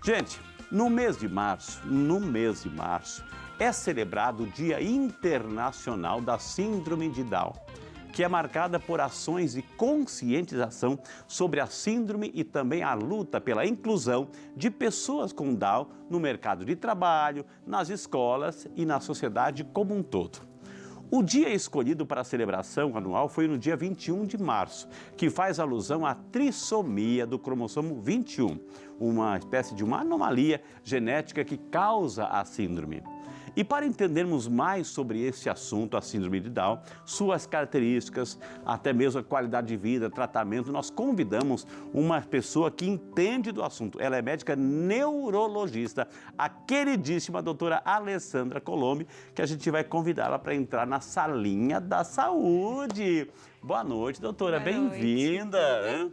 Gente, no mês de março, é celebrado o Dia Internacional da Síndrome de Down, que é marcada por ações de conscientização sobre a síndrome e também a luta pela inclusão de pessoas com Down no mercado de trabalho, nas escolas e na sociedade como um todo. O dia escolhido para a celebração anual foi no dia 21 de março, que faz alusão à trissomia do cromossomo 21, uma espécie de uma anomalia genética que causa a síndrome. E para entendermos mais sobre esse assunto, a síndrome de Down, suas características, até mesmo a qualidade de vida, tratamento, nós convidamos uma pessoa que entende do assunto. Ela é médica neurologista, a queridíssima doutora Alessandra Colombi, que a gente vai convidá-la para entrar na salinha da saúde. Boa noite, doutora. Bem-vinda.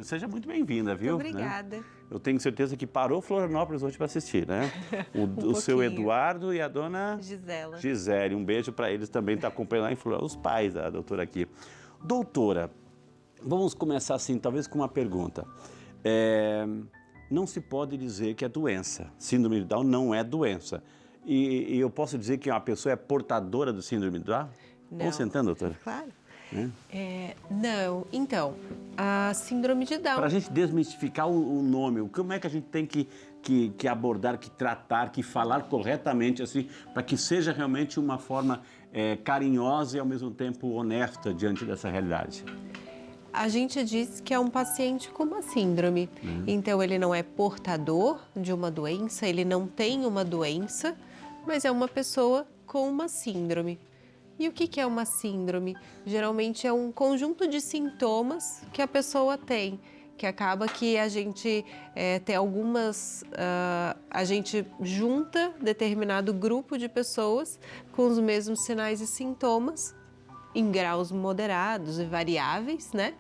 Seja muito bem-vinda, viu? Muito obrigada. Eu tenho certeza que parou Florianópolis hoje para assistir, né? O seu Eduardo e a dona Gisela. Gisele. Um beijo para eles também, tá acompanhando lá em Florianópolis, os pais da doutora aqui. Doutora, vamos começar assim, talvez com uma pergunta. Não se pode dizer que é doença. Síndrome de Down não é doença. E eu posso dizer que uma pessoa é portadora do síndrome de Down? Não. Vamos sentando, doutora? Claro. Não, então, a síndrome de Down... Para a gente desmistificar o nome, como é que a gente tem que abordar, que tratar, que falar corretamente, assim, para que seja realmente uma forma carinhosa e ao mesmo tempo honesta diante dessa realidade? A gente diz que é um paciente com uma síndrome, então ele não é portador de uma doença, ele não tem uma doença, mas é uma pessoa com uma síndrome. E o que é uma síndrome? Geralmente é um conjunto de sintomas que a pessoa tem, que acaba que a gente tem algumas... a gente junta determinado grupo de pessoas com os mesmos sinais e sintomas, em graus moderados e variáveis, né?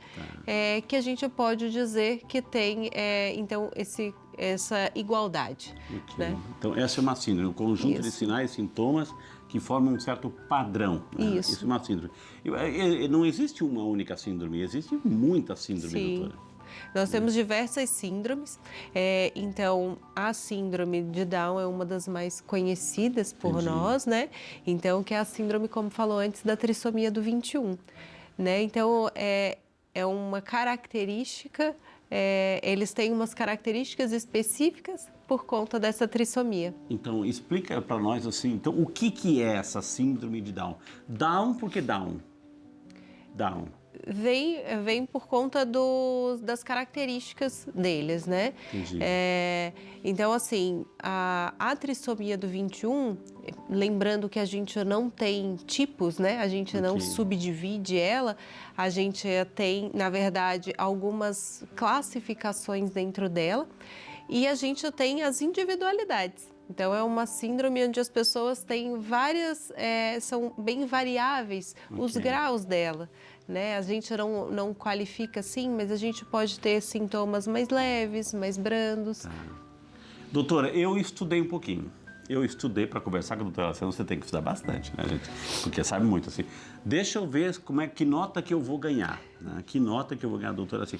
Que a gente pode dizer que tem, então, essa igualdade. Okay. Né? Então, essa é uma síndrome, um conjunto de sinais e sintomas que formam um certo padrão. Né? Isso. Isso é uma síndrome. Não existe uma única síndrome, existe muitas síndromes, Sim. doutora. Nós temos diversas síndromes, então a síndrome de Down é uma das mais conhecidas por nós, né? Então, que é a síndrome, como falou antes, da trissomia do 21, né? Então, é uma característica, eles têm umas características específicas por conta dessa trissomia. Então, explica para nós assim, então, o que é essa síndrome de Down? Down, por que Down? Down. Vem por conta das características deles, né? Entendi. Então, assim, a trissomia do 21, lembrando que a gente não tem tipos, né? A gente não subdivide ela, a gente tem, na verdade, algumas classificações dentro dela e a gente tem as individualidades. Então, é uma síndrome onde as pessoas têm várias, são bem variáveis os graus dela, né? A gente não qualifica assim, mas a gente pode ter sintomas mais leves, mais brandos. Doutora, eu estudei um pouquinho. Eu estudei para conversar com a doutora Alessandra, você tem que estudar bastante, né, gente? Porque sabe muito, assim. Deixa eu ver que nota que eu vou ganhar, né? Que nota que eu vou ganhar, doutora, assim.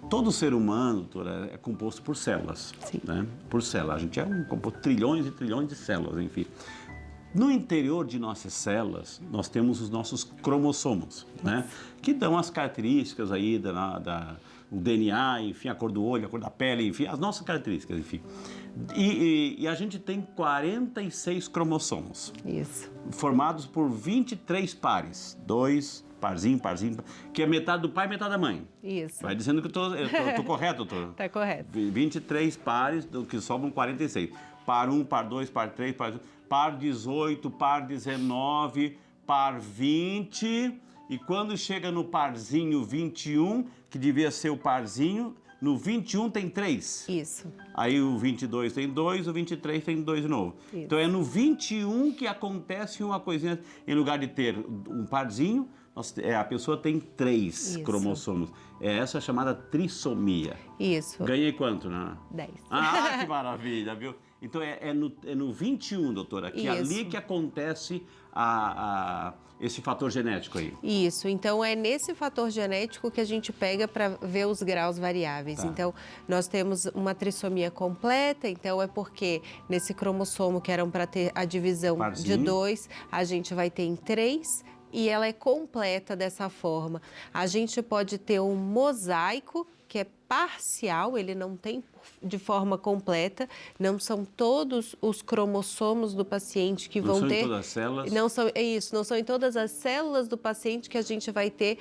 Todo ser humano, doutora, é composto por células, né? Por célula. A gente é composto trilhões e trilhões de células, enfim. No interior de nossas células, nós temos os nossos cromossomos, né? Que dão as características aí o DNA, enfim, a cor do olho, a cor da pele, enfim, as nossas características, enfim. E a gente tem 46 cromossomos. Isso. Formados por 23 pares, parzinho, que é metade do pai e metade da mãe. Isso. Vai dizendo que eu tô correto, doutor? Tá correto. 23 pares, do que sobram 46. Par 1, par 2, par 3, par 18, par 19, par 20... E quando chega no parzinho 21, que devia ser o parzinho, no 21 tem 3. Isso. Aí o 22 tem 2, o 23 tem 2 de novo. Isso. Então é no 21 que acontece uma coisinha, em lugar de ter um parzinho, a pessoa tem 3 Isso. cromossomos. Essa é chamada trissomia. Isso. Ganhei quanto, né? 10. Ah, que maravilha, viu? Então é no 21, doutora, que é ali Isso. que acontece esse fator genético aí. Isso, então é nesse fator genético que a gente pega para ver os graus variáveis. Tá. Então, nós temos uma trissomia completa, então é porque nesse cromossomo que eram para ter a divisão Parzinho. de 2, a gente vai ter em 3 e ela é completa dessa forma. A gente pode ter um mosaico, que é parcial, ele não tem de forma completa, não são todos os cromossomos do paciente que Não vão são em ter. todas as células? Não são, é isso, não são em todas as células do paciente que a gente vai ter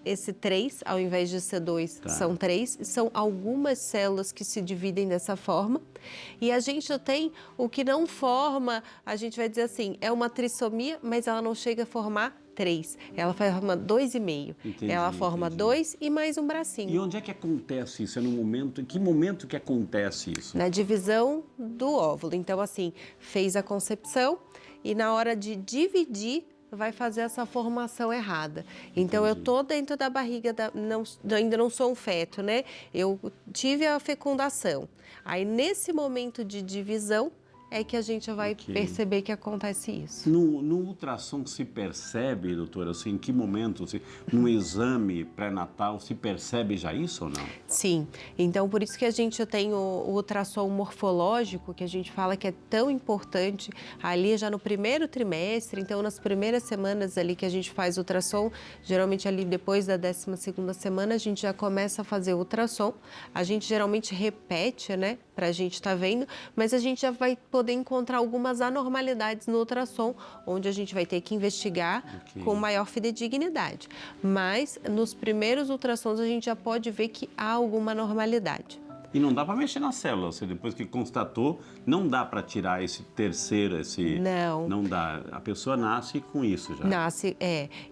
esse 3, ao invés de ser 2, Tá. são 3. São algumas células que se dividem dessa forma. E a gente tem o que não forma, a gente vai dizer assim, é uma trissomia, mas ela não chega a formar 3. Ela forma 2,5. Entendi, Ela forma entendi. 2 e mais um bracinho. E onde é que acontece isso? É no momento, em que momento que acontece isso? Na divisão do óvulo. Então, assim, fez a concepção e na hora de dividir, vai fazer essa formação errada. Então, eu tô dentro da barriga, ainda não sou um feto, né? Eu tive a fecundação. Aí, nesse momento de divisão, é que a gente vai perceber que acontece isso. No ultrassom se percebe, doutora, assim, em que momento, no exame pré-natal, se percebe já isso ou não? Sim, então por isso que a gente tem o ultrassom morfológico, que a gente fala que é tão importante ali já no primeiro trimestre, então nas primeiras semanas ali que a gente faz ultrassom, geralmente ali depois da 12ª semana a gente já começa a fazer ultrassom, a gente geralmente repete, né, pra gente estar vendo, mas a gente já vai poder encontrar algumas anormalidades no ultrassom, onde a gente vai ter que investigar com maior fidedignidade. Mas nos primeiros ultrassons a gente já pode ver que há alguma anormalidade. E não dá para mexer na célula, você depois que constatou, não dá para tirar esse terceiro, Não. Não dá. A pessoa nasce com isso já. Nasce,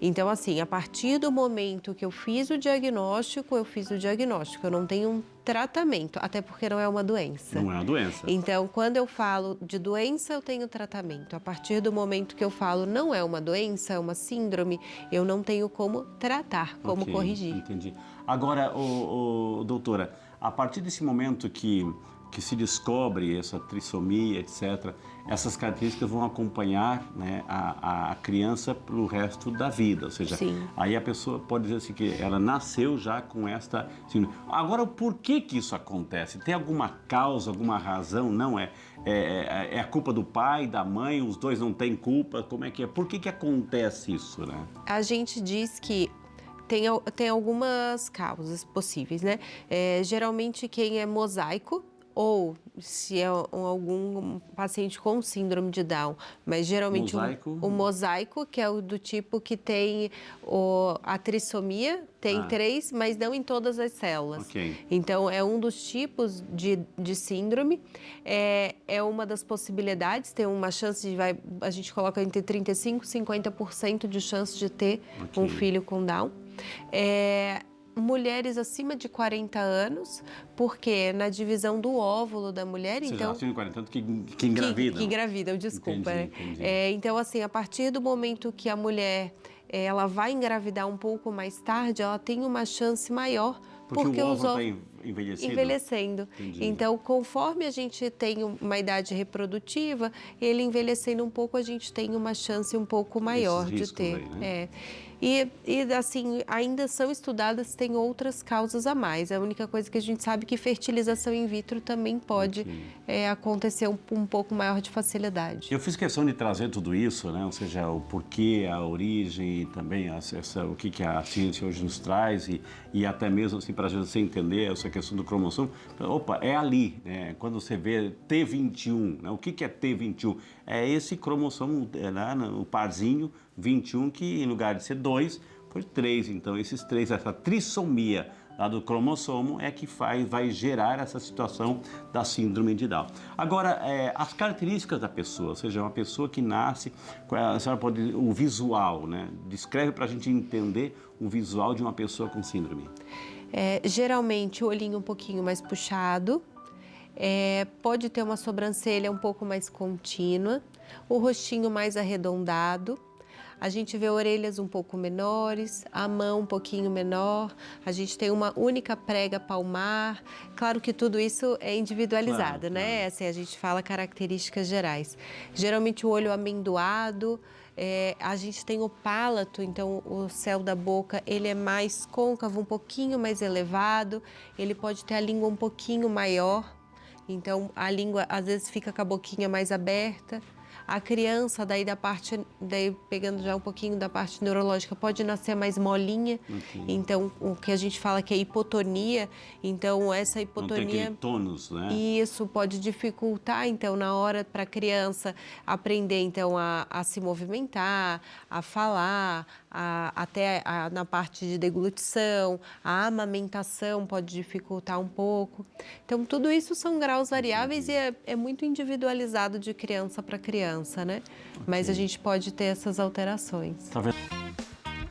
Então, assim, a partir do momento que eu fiz o diagnóstico, eu não tenho um tratamento, até porque não é uma doença. Não é uma doença. Então, quando eu falo de doença, eu tenho tratamento. A partir do momento que eu falo não é uma doença, é uma síndrome, eu não tenho como tratar, como corrigir. Entendi. Agora, doutora, a partir desse momento que se descobre essa trissomia, etc., essas características vão acompanhar, né, a criança para o resto da vida. Ou seja, Sim. aí a pessoa pode dizer assim que ela nasceu já com esta síndrome. Agora, por que isso acontece? Tem alguma causa, alguma razão? Não é a culpa do pai, da mãe, os dois não têm culpa? Como é que é? Por que acontece isso, né? A gente diz que tem algumas causas possíveis, né? Geralmente quem é mosaico, ou se é algum paciente com síndrome de Down, mas geralmente o mosaico, que é o do tipo que tem a trissomia, tem 3, mas não em todas as células. Então, é um dos tipos de síndrome, é uma das possibilidades, tem uma chance a gente coloca entre 35% e 50% de chance de ter um filho com Down. Mulheres acima de 40 anos, porque na divisão do óvulo da mulher, Você então... já acima de 40 anos que engravida. Que engravida, desculpa. Entendi. Então, assim, a partir do momento que a mulher ela vai engravidar um pouco mais tarde, ela tem uma chance maior, porque o os óvulo está envelhecendo. Então, conforme a gente tem uma idade reprodutiva, ele envelhecendo um pouco, a gente tem uma chance um pouco maior de ter. Aí, né? E, assim, ainda são estudadas, tem outras causas a mais. A única coisa que a gente sabe é que fertilização in vitro também pode acontecer um pouco maior de facilidade. Eu fiz questão de trazer tudo isso, né? Ou seja, o porquê, a origem e também o que a ciência hoje nos traz e até mesmo assim, para você entender essa questão do cromossomo. Opa, é ali, né? Quando você vê T21, né? O que é T21? É esse cromossomo, o parzinho 21, que em lugar de ser 2, foi 3. Então, esses 3, essa trissomia lá do cromossomo é que vai gerar essa situação da síndrome de Down. Agora, as características da pessoa, ou seja, uma pessoa que nasce, a senhora pode, o visual, né? Descreve para a gente entender o visual de uma pessoa com síndrome. Geralmente, o olhinho um pouquinho mais puxado, pode ter uma sobrancelha um pouco mais contínua, o rostinho mais arredondado. a gente vê orelhas um pouco menores, a mão um pouquinho menor, a gente tem uma única prega palmar. Claro que tudo isso é individualizado, Claro, né? claro. Assim, a gente fala características gerais. Geralmente o olho amendoado, a gente tem o palato, então o céu da boca, ele é mais côncavo, um pouquinho mais elevado, ele pode ter a língua um pouquinho maior, então a língua às vezes fica com a boquinha mais aberta. A criança, daí pegando já um pouquinho da parte neurológica, pode nascer mais molinha. Ok. Então, o que a gente fala que é hipotonia, então essa Não tem hipotonia... aquele tônus, né? Isso pode dificultar, então, na hora para a criança aprender, então, a se movimentar, a falar, na parte de deglutição, a amamentação pode dificultar um pouco. Então, tudo isso são graus variáveis e é muito individualizado de criança para criança, né? Mas a gente pode ter essas alterações. Tá vendo?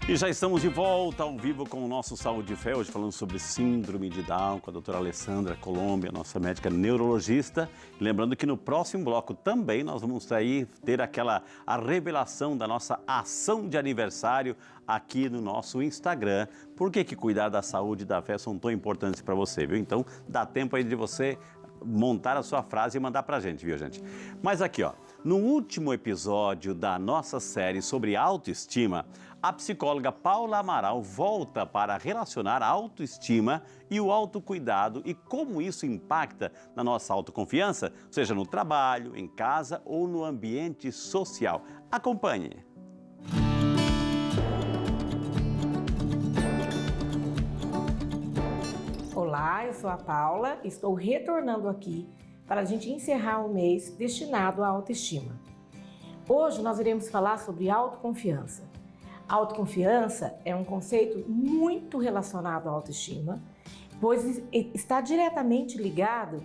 E já estamos de volta ao vivo com o nosso Saúde e Fé, hoje falando sobre síndrome de Down com a doutora Alessandra Colombi, nossa médica neurologista. Lembrando que no próximo bloco também nós vamos ter a revelação da nossa ação de aniversário aqui no nosso Instagram. Por que cuidar da saúde e da fé são tão importantes para você, viu? Então dá tempo aí de você montar a sua frase e mandar pra gente, viu, gente? Mas aqui, ó, no último episódio da nossa série sobre autoestima, a psicóloga Paula Amaral volta para relacionar a autoestima e o autocuidado e como isso impacta na nossa autoconfiança, seja no trabalho, em casa ou no ambiente social. Acompanhe. Olá, eu sou a Paula, estou retornando aqui para a gente encerrar o mês destinado à autoestima. Hoje nós iremos falar sobre autoconfiança. A autoconfiança é um conceito muito relacionado à autoestima, pois está diretamente ligado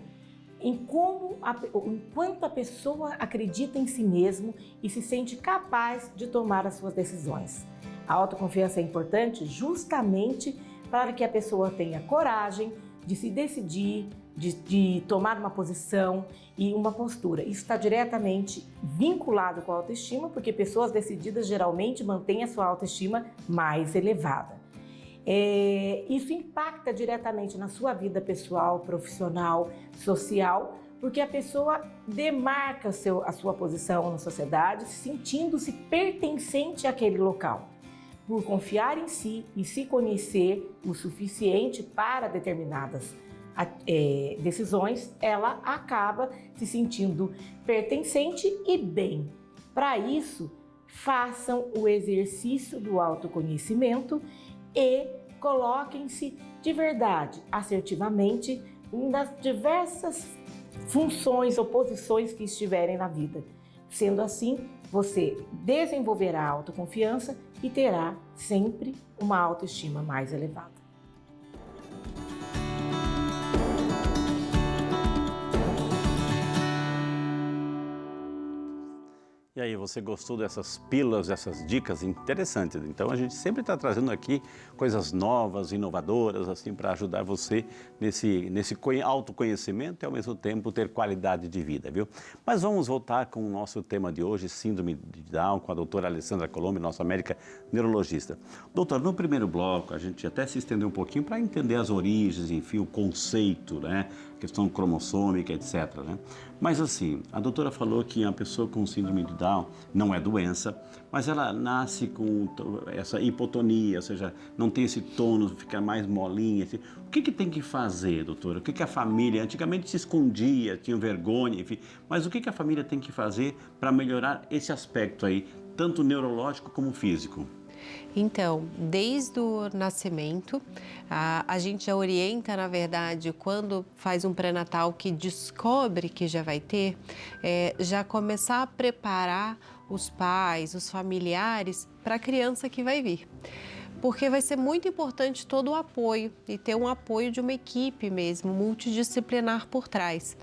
enquanto a pessoa acredita em si mesmo e se sente capaz de tomar as suas decisões. A autoconfiança é importante justamente para que a pessoa tenha coragem de se decidir, de tomar uma posição e uma postura. Isso está diretamente vinculado com a autoestima, porque pessoas decididas geralmente mantêm a sua autoestima mais elevada. Isso impacta diretamente na sua vida pessoal, profissional, social, porque a pessoa demarca a sua posição na sociedade, sentindo-se pertencente àquele local. Por confiar em si e se conhecer o suficiente para determinadas decisões, ela acaba se sentindo pertencente e bem. Para isso, façam o exercício do autoconhecimento e coloquem-se de verdade, assertivamente, nas diversas funções ou posições que estiverem na vida. Sendo assim, você desenvolverá a autoconfiança e terá sempre uma autoestima mais elevada. E aí, você gostou dessas pílulas, dessas dicas interessantes? Então, a gente sempre está trazendo aqui coisas novas, inovadoras, assim, para ajudar você nesse autoconhecimento e, ao mesmo tempo, ter qualidade de vida, viu? Mas vamos voltar com o nosso tema de hoje, síndrome de Down, com a doutora Alessandra Colombi, nossa médica neurologista. Doutora, no primeiro bloco, a gente até se estendeu um pouquinho para entender as origens, enfim, o conceito, né? Questão cromossômica, etc, né? Mas assim, a doutora falou que a pessoa com síndrome de Down não é doença, mas ela nasce com essa hipotonia, ou seja, não tem esse tônus, fica mais molinha. Assim. O que tem que fazer, doutora? O que a família, antigamente se escondia, tinha vergonha, enfim, mas o que a família tem que fazer para melhorar esse aspecto aí, tanto neurológico como físico? Então, desde o nascimento, a gente já orienta, na verdade, quando faz um pré-natal que descobre que já vai ter, já começar a preparar os pais, os familiares para a criança que vai vir. Porque vai ser muito importante todo o apoio e ter um apoio de uma equipe mesmo, multidisciplinar por trás.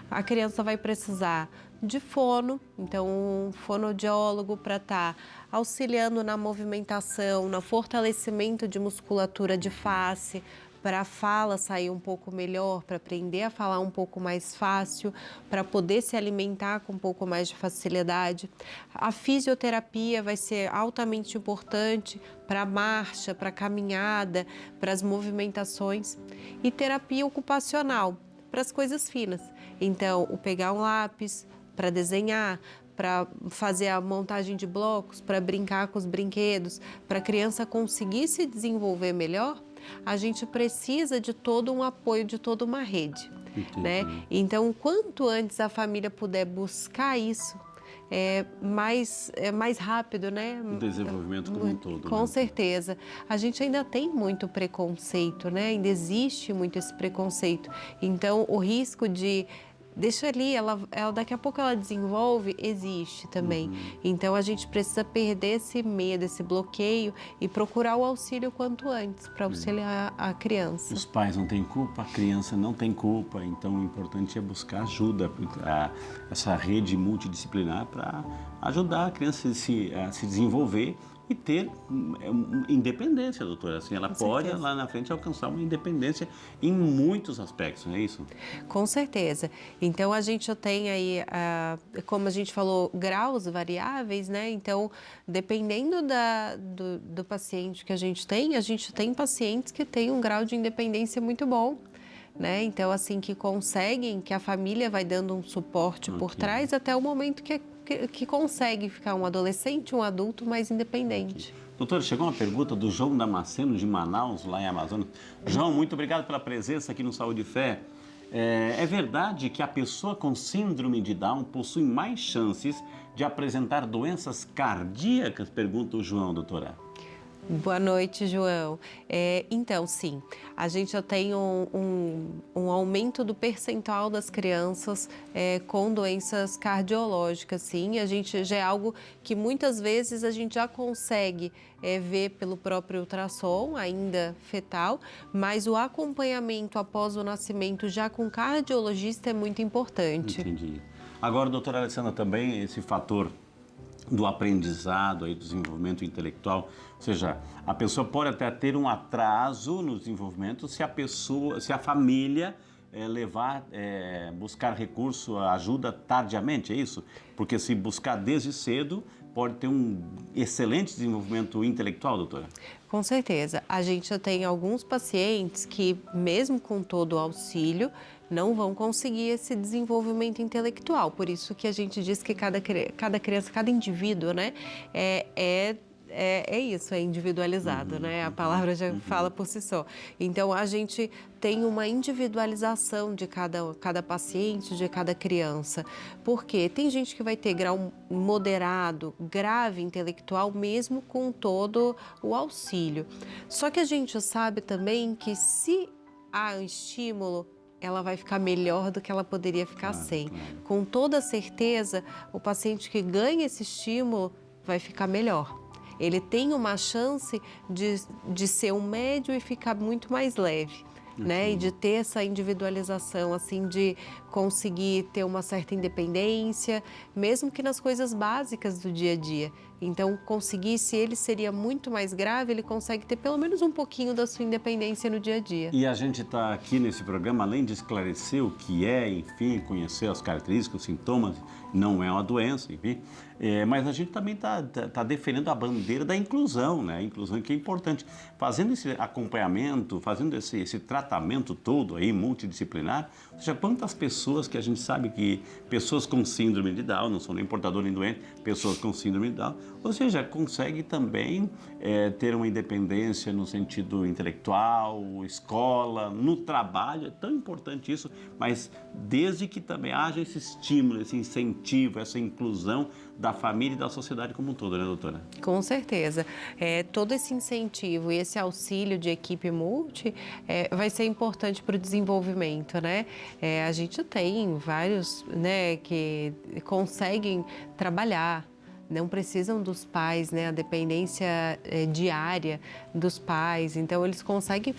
A criança vai precisar de fono, então um fonoaudiólogo para estar auxiliando na movimentação, no fortalecimento de musculatura de face, para a fala sair um pouco melhor, para aprender a falar um pouco mais fácil, para poder se alimentar com um pouco mais de facilidade. A fisioterapia vai ser altamente importante para a marcha, para a caminhada, para as movimentações. E terapia ocupacional, para as coisas finas. Então, o pegar um lápis para desenhar, para fazer a montagem de blocos, para brincar com os brinquedos, para a criança conseguir se desenvolver melhor, a gente precisa de todo um apoio, de toda uma rede, né? Então, quanto antes a família puder buscar isso, é mais rápido, né? O desenvolvimento como um todo. Com né? certeza. A gente ainda tem muito preconceito, né? Ainda existe muito esse preconceito. Então, o risco de deixa ali, ela daqui a pouco ela desenvolve, existe também. Então, a gente precisa perder esse medo, esse bloqueio e procurar o auxílio quanto antes para auxiliar a criança. Os pais não têm culpa, a criança não tem culpa, então o importante é buscar ajuda, essa rede multidisciplinar para ajudar a criança a se desenvolver e ter independência, doutora. Assim, ela pode lá na frente alcançar uma independência em muitos aspectos, não é isso? Com certeza. Então, a gente tem aí, como a gente falou, graus variáveis, né? Então, dependendo do paciente que a gente tem pacientes que têm um grau de independência muito bom. Né? Então, assim, que conseguem, que a família vai dando um suporte por trás até o momento que consegue ficar um adolescente, um adulto mais independente. Doutora, chegou uma pergunta do João Damasceno, de Manaus, lá em Amazonas. João, muito obrigado pela presença aqui no Saúde e Fé. É verdade que a pessoa com síndrome de Down possui mais chances de apresentar doenças cardíacas? Pergunta o João, doutora. Boa noite, João. Então, sim, a gente já tem um aumento do percentual das crianças com doenças cardiológicas, sim. A gente já é algo que muitas vezes a gente já consegue ver pelo próprio ultrassom, ainda fetal, mas o acompanhamento após o nascimento já com cardiologista é muito importante. Entendi. Agora, doutora Alessandra, também esse fator do aprendizado, aí, do desenvolvimento intelectual, ou seja, a pessoa pode até ter um atraso no desenvolvimento se a família buscar recurso, ajuda tardiamente, é isso? Porque se buscar desde cedo, pode ter um excelente desenvolvimento intelectual, doutora? Com certeza. A gente já tem alguns pacientes que, mesmo com todo o auxílio, não vão conseguir esse desenvolvimento intelectual. Por isso que a gente diz que cada criança, cada indivíduo, né, é isso, é individualizado, né? A palavra já fala por si só. Então, a gente tem uma individualização de cada paciente, de cada criança. Porque tem gente que vai ter grau moderado, grave intelectual, mesmo com todo o auxílio. Só que a gente sabe também que se há um estímulo, ela vai ficar melhor do que ela poderia ficar sem. Com toda certeza, o paciente que ganha esse estímulo vai ficar melhor. Ele tem uma chance de ser um médio e ficar muito mais leve, né? E de ter essa individualização, assim, de conseguir ter uma certa independência, mesmo que nas coisas básicas do dia a dia. Então, se ele seria muito mais grave, ele consegue ter pelo menos um pouquinho da sua independência no dia a dia. E a gente está aqui nesse programa, além de esclarecer o que é, enfim, conhecer as características, os sintomas, não é uma doença, enfim, mas a gente também tá defendendo a bandeira da inclusão, né? A inclusão que é importante. Fazendo esse acompanhamento, fazendo esse tratamento todo aí, multidisciplinar, ou seja, quantas pessoas que a gente sabe que pessoas com síndrome de Down, não são nem portador nem doente, pessoas com síndrome de Down, ou seja, consegue também ter uma independência no sentido intelectual, escola, no trabalho, é tão importante isso, mas desde que também haja esse estímulo, esse incentivo, essa inclusão da família e da sociedade como um todo, né, doutora? Com certeza. Todo esse incentivo e esse auxílio de equipe multi vai ser importante para o desenvolvimento, né? A gente tem vários, né, que conseguem trabalhar, não precisam dos pais, né? A dependência diária dos pais, então eles conseguem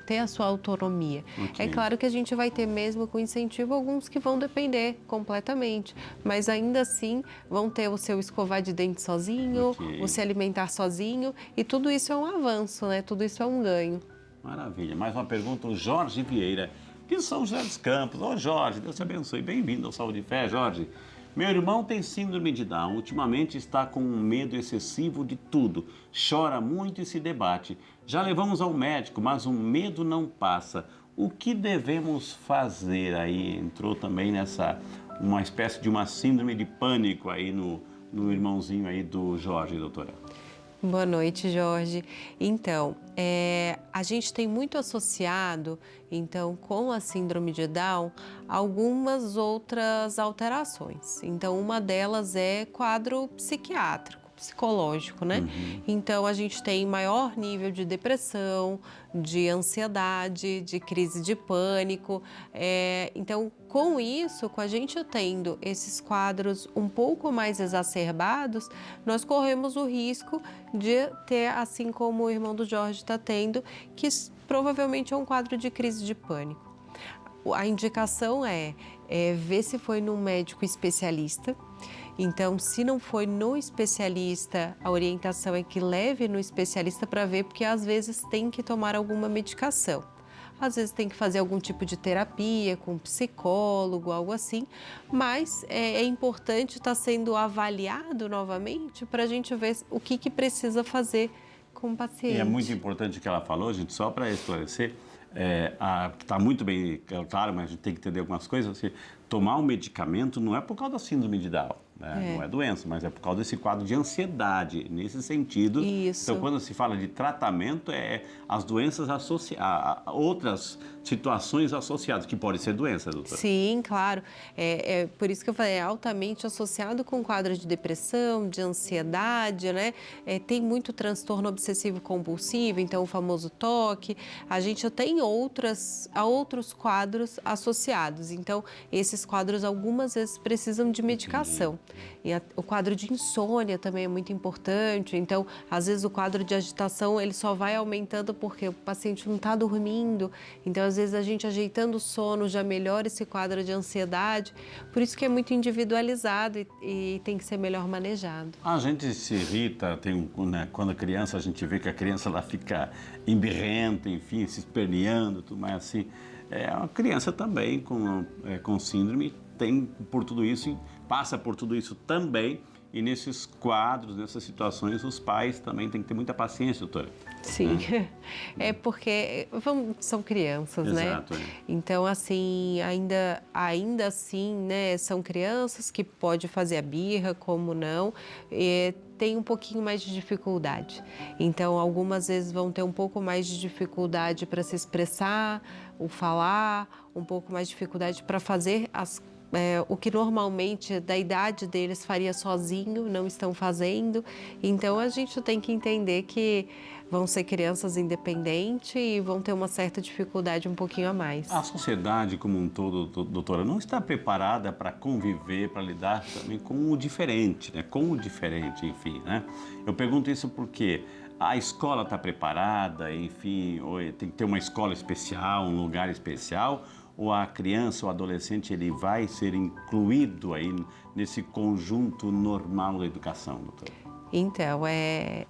ter a sua autonomia. Okay. É claro que a gente vai ter mesmo com incentivo alguns que vão depender completamente, mas ainda assim vão ter o seu escovar de dente sozinho, o se alimentar sozinho, e tudo isso é um avanço, né? Tudo isso é um ganho. Maravilha. Mais uma pergunta, o Jorge Vieira, de São José dos Campos. Ô Jorge, Deus te abençoe. Bem-vindo ao Saúde e Fé, Jorge. Meu irmão tem síndrome de Down. Ultimamente está com um medo excessivo de tudo. Chora muito e se debate. Já levamos ao médico, mas o medo não passa. O que devemos fazer aí? Entrou também uma espécie de uma síndrome de pânico aí no irmãozinho aí do Jorge, doutora. Boa noite, Jorge. Então, a gente tem muito associado, então, com a síndrome de Down, algumas outras alterações. Então, uma delas é quadro psicológico, né? Então, a gente tem maior nível de depressão, de ansiedade, de crise de pânico. Então, com isso, com a gente tendo esses quadros um pouco mais exacerbados, nós corremos o risco de ter, assim como o irmão do Jorge está tendo, que provavelmente é um quadro de crise de pânico. A indicação é ver se foi num médico especialista. Então, se não foi no especialista, a orientação é que leve no especialista para ver, porque às vezes tem que tomar alguma medicação. Às vezes tem que fazer algum tipo de terapia com um psicólogo, algo assim, mas é importante estar sendo avaliado novamente para a gente ver o que precisa fazer com o paciente. E é muito importante o que ela falou, gente, só para esclarecer, está muito bem claro, mas a gente tem que entender algumas coisas. Assim, tomar um medicamento não é por causa da síndrome de Down, né? Não é doença, mas é por causa desse quadro de ansiedade, nesse sentido. Isso. Então, quando se fala de tratamento, as doenças associadas, outras situações associadas, que pode ser doença, doutora. Sim, claro. Por isso que eu falei, é altamente associado com quadro de depressão, de ansiedade, né? Tem muito transtorno obsessivo compulsivo, então o famoso TOC. A gente tem outros quadros associados. Então, esses quadros algumas vezes precisam de medicação. E o quadro de insônia também é muito importante. Então, às vezes o quadro de agitação ele só vai aumentando porque o paciente não está dormindo. Então, às vezes a gente ajeitando o sono já melhora esse quadro de ansiedade. Por isso que é muito individualizado e tem que ser melhor manejado. A gente se irrita, né, quando a criança, a gente vê que a criança ela fica embirrenta, enfim, se esperneando, tudo mais assim. A criança também com síndrome tem por tudo isso e passa por tudo isso também. E nesses quadros, nessas situações, os pais também têm que ter muita paciência, doutora. Sim, porque são crianças, Exato, né? Então, assim, ainda assim, né, são crianças que pode fazer a birra, como não, tem um pouquinho mais de dificuldade. Então, algumas vezes vão ter um pouco mais de dificuldade para se expressar, o falar, um pouco mais de dificuldade para fazer o que normalmente da idade deles faria sozinho, não estão fazendo. Então, a gente tem que entender que vão ser crianças independentes e vão ter uma certa dificuldade um pouquinho a mais. A sociedade como um todo, doutora, não está preparada para conviver, para lidar também com o diferente, né? Com o diferente, enfim, né? Eu pergunto isso porque a escola está preparada, enfim, ou tem que ter uma escola especial, um lugar especial, ou a criança ou adolescente ele vai ser incluído aí nesse conjunto normal da educação, doutora? Então, é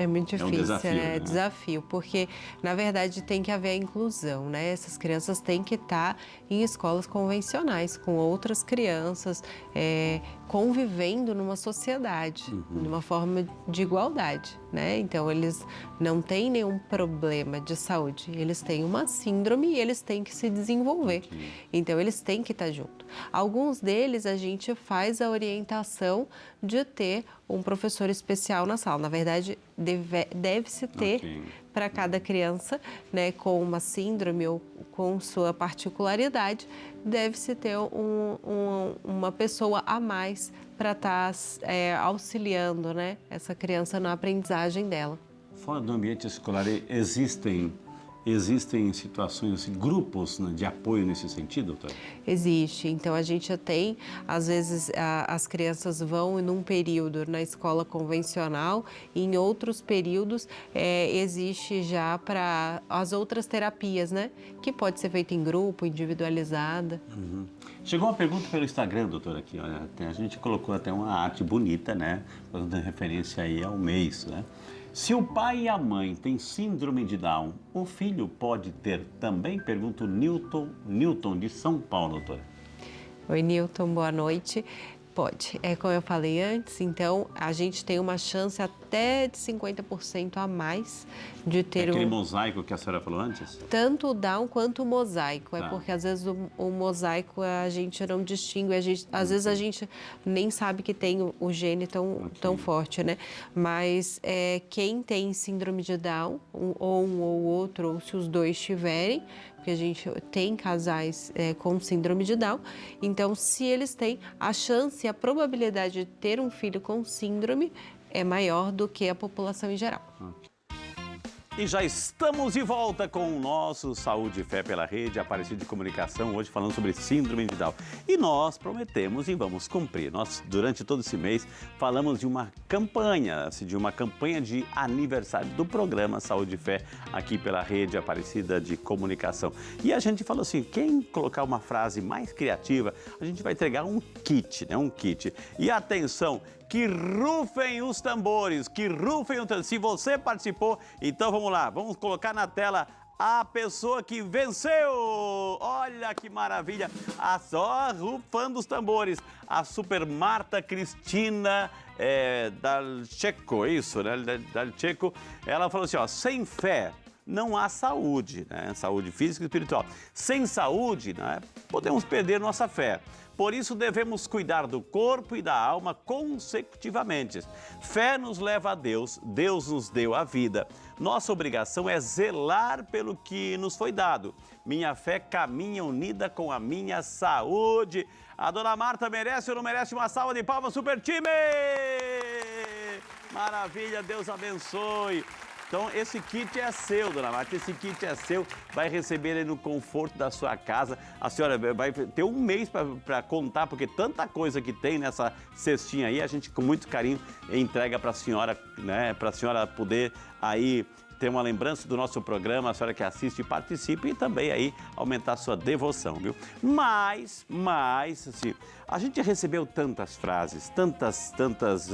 muito difícil, um desafio, né? Desafio, porque, na verdade, tem que haver a inclusão, né? Essas crianças têm que estar em escolas convencionais, com outras crianças, convivendo numa sociedade, de uma forma de igualdade, né? Então, eles não têm nenhum problema de saúde, eles têm uma síndrome e eles têm que se desenvolver. Então, eles têm que estar junto. Alguns deles, a gente faz a orientação de ter um professor especial na sala. Na verdade, deve-se ter para cada criança, né, com uma síndrome ou com sua particularidade, deve-se ter uma pessoa a mais para estar auxiliando, né, essa criança na aprendizagem dela. Fora do ambiente escolar, existem situações, assim, grupos, né, de apoio nesse sentido, doutora? Existe. Então, a gente tem, às vezes, as crianças vão num período na escola convencional e em outros períodos existe já para as outras terapias, né? Que pode ser feita em grupo, individualizada. Chegou uma pergunta pelo Instagram, doutora, aqui, olha, a gente colocou até uma arte bonita, né? Fazendo referência aí ao mês, né? Se o pai e a mãe têm síndrome de Down, o filho pode ter também? Pergunta o Newton de São Paulo, doutora. Oi, Newton, boa noite. Pode. Como eu falei antes, então, a gente tem uma chance até de 50% a mais de ter aquele mosaico que a senhora falou antes? Tanto o Down quanto o mosaico. Tá. Porque às vezes o mosaico a gente não distingue, às vezes a gente nem sabe que tem o gene tão forte, né? Mas quem tem síndrome de Down, ou um ou outro, ou se os dois tiverem, porque a gente tem casais com síndrome de Down, então se eles têm, a chance e a probabilidade de ter um filho com síndrome é maior do que a população em geral. E já estamos de volta com o nosso Saúde e Fé pela Rede Aparecida de Comunicação, hoje falando sobre síndrome de Down. E nós prometemos e vamos cumprir. Nós, durante todo esse mês, falamos de uma campanha de aniversário do programa Saúde e Fé aqui pela Rede Aparecida de Comunicação. E a gente falou assim, quem colocar uma frase mais criativa, a gente vai entregar um kit, né? Um kit. E atenção, que rufem os tambores, que rufem os tambores. Se você participou, então vamos lá, vamos colocar na tela a pessoa que venceu. Olha que maravilha, só rufando os tambores. A Super Marta Cristina Dalcheco, isso, né? Dalcheco, ela falou assim, ó, sem fé não há saúde, né? Saúde física e espiritual. Sem saúde, né, podemos perder nossa fé. Por isso devemos cuidar do corpo e da alma consecutivamente. Fé nos leva a Deus, Deus nos deu a vida. Nossa obrigação é zelar pelo que nos foi dado. Minha fé caminha unida com a minha saúde. A dona Marta merece ou não merece uma salva de palmas, super time? Maravilha, Deus abençoe. Então, esse kit é seu, dona Marta, esse kit é seu, vai receber ele no conforto da sua casa. A senhora vai ter um mês para contar, porque tanta coisa que tem nessa cestinha aí, a gente com muito carinho entrega para a senhora, né, para a senhora poder aí ter uma lembrança do nosso programa, a senhora que assiste e participe e também aí aumentar a sua devoção, viu? Mas, assim, a gente recebeu tantas frases, tantas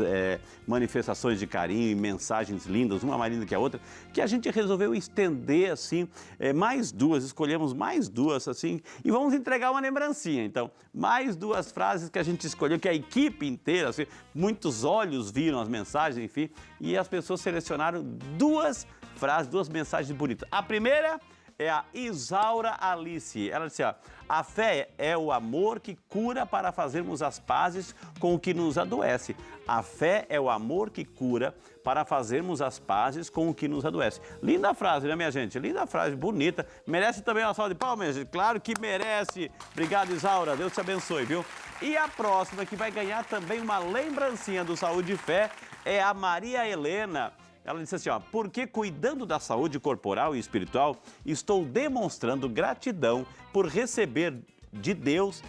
manifestações de carinho e mensagens lindas, uma mais linda que a outra, que a gente resolveu estender, assim, mais duas, escolhemos mais duas, assim, e vamos entregar uma lembrancinha. Então, mais duas frases que a gente escolheu, que a equipe inteira, assim, muitos olhos viram as mensagens, enfim, e as pessoas selecionaram duas frases, duas mensagens bonitas. A primeira é a Isaura Alice. Ela disse, ó, a fé é o amor que cura para fazermos as pazes com o que nos adoece. A fé é o amor que cura para fazermos as pazes com o que nos adoece. Linda frase, né, minha gente? Linda frase, bonita. Merece também uma salva de palmas, minha gente? Claro que merece. Obrigado, Isaura. Deus te abençoe, viu? E a próxima, que vai ganhar também uma lembrancinha do Saúde e Fé, é a Maria Helena. Ela disse assim, ó, porque cuidando da saúde corporal e espiritual, estou demonstrando gratidão por receber de Deus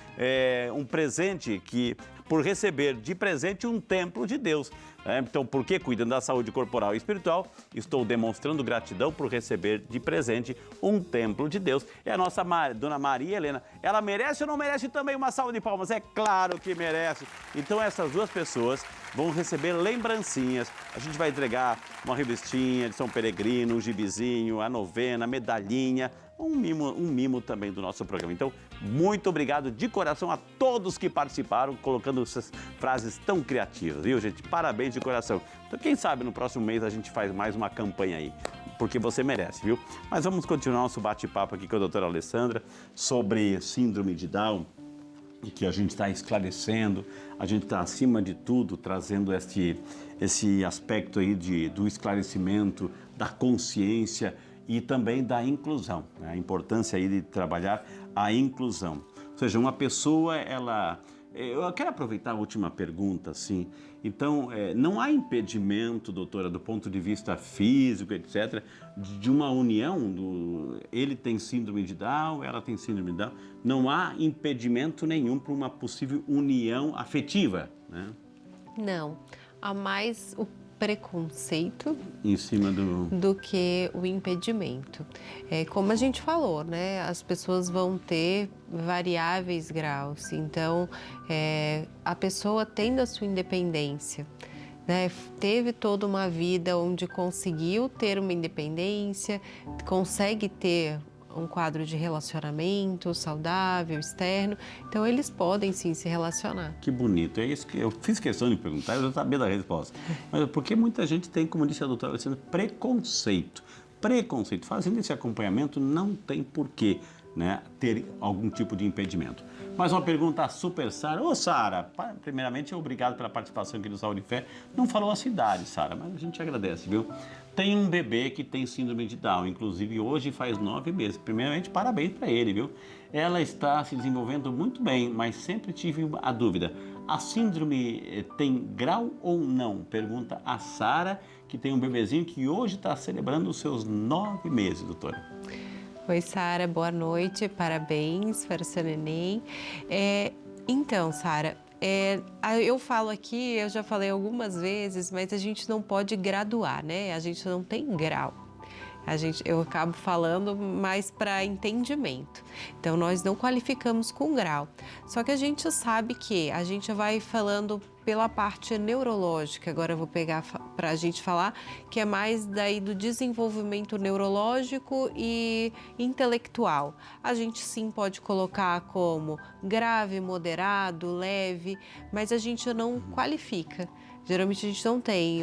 um presente por receber de presente um templo de Deus. Então, porque cuidando da saúde corporal e espiritual, estou demonstrando gratidão por receber de presente um templo de Deus. É a nossa dona Maria Helena. Ela merece ou não merece também uma salva de palmas? É claro que merece. Então, essas duas pessoas vão receber lembrancinhas. A gente vai entregar uma revistinha de São Peregrino, um gibizinho, a novena, medalhinha, um mimo também do nosso programa. Então, muito obrigado de coração a todos que participaram, colocando essas frases tão criativas, viu, gente? Parabéns de coração. Então, quem sabe no próximo mês a gente faz mais uma campanha aí, porque você merece, viu? Mas vamos continuar nosso bate-papo aqui com a doutora Alessandra sobre síndrome de Down, que a gente está esclarecendo, a gente está, acima de tudo, trazendo esse aspecto aí do esclarecimento, da consciência e também da inclusão, né? A importância aí de trabalhar a inclusão. Ou seja, uma pessoa, eu quero aproveitar a última pergunta, assim. Então, não há impedimento, doutora, do ponto de vista físico, etc., de uma união, ele tem síndrome de Down, ela tem síndrome de Down, não há impedimento nenhum para uma possível união afetiva, né? Não, há mais o preconceito em cima do que o impedimento. Como a gente falou, né? As pessoas vão ter variáveis graus. Então, a pessoa tendo a sua independência, né? Teve toda uma vida onde conseguiu ter uma independência, consegue ter um quadro de relacionamento saudável, externo, então eles podem sim se relacionar. Que bonito, é isso que eu fiz questão de perguntar, eu já sabia da resposta. Mas porque muita gente tem, como disse a doutora Alessandra, preconceito. Fazendo esse acompanhamento não tem porquê, né, ter algum tipo de impedimento. Mais uma pergunta super Sara. Ô Sara, primeiramente obrigado pela participação aqui no Saúde e Fé. Não falou a cidade, Sara, mas a gente agradece, viu? Tem um bebê que tem síndrome de Down, inclusive hoje faz 9 meses. Primeiramente, parabéns para ele, viu? Ela está se desenvolvendo muito bem, mas sempre tive a dúvida. A síndrome tem grau ou não? Pergunta a Sara, que tem um bebezinho que hoje está celebrando os seus 9 meses, doutora. Oi, Sara, boa noite, parabéns para o seu neném. Então, Sara, eu falo aqui, eu já falei algumas vezes, mas a gente não pode graduar, né? A gente não tem grau. Eu acabo falando mais para entendimento. Então, nós não qualificamos com grau. Só que a gente sabe que a gente vai falando pela parte neurológica. Agora eu vou pegar para a gente falar que é mais daí do desenvolvimento neurológico e intelectual. A gente sim pode colocar como grave, moderado, leve, mas a gente não qualifica. Geralmente a gente não tem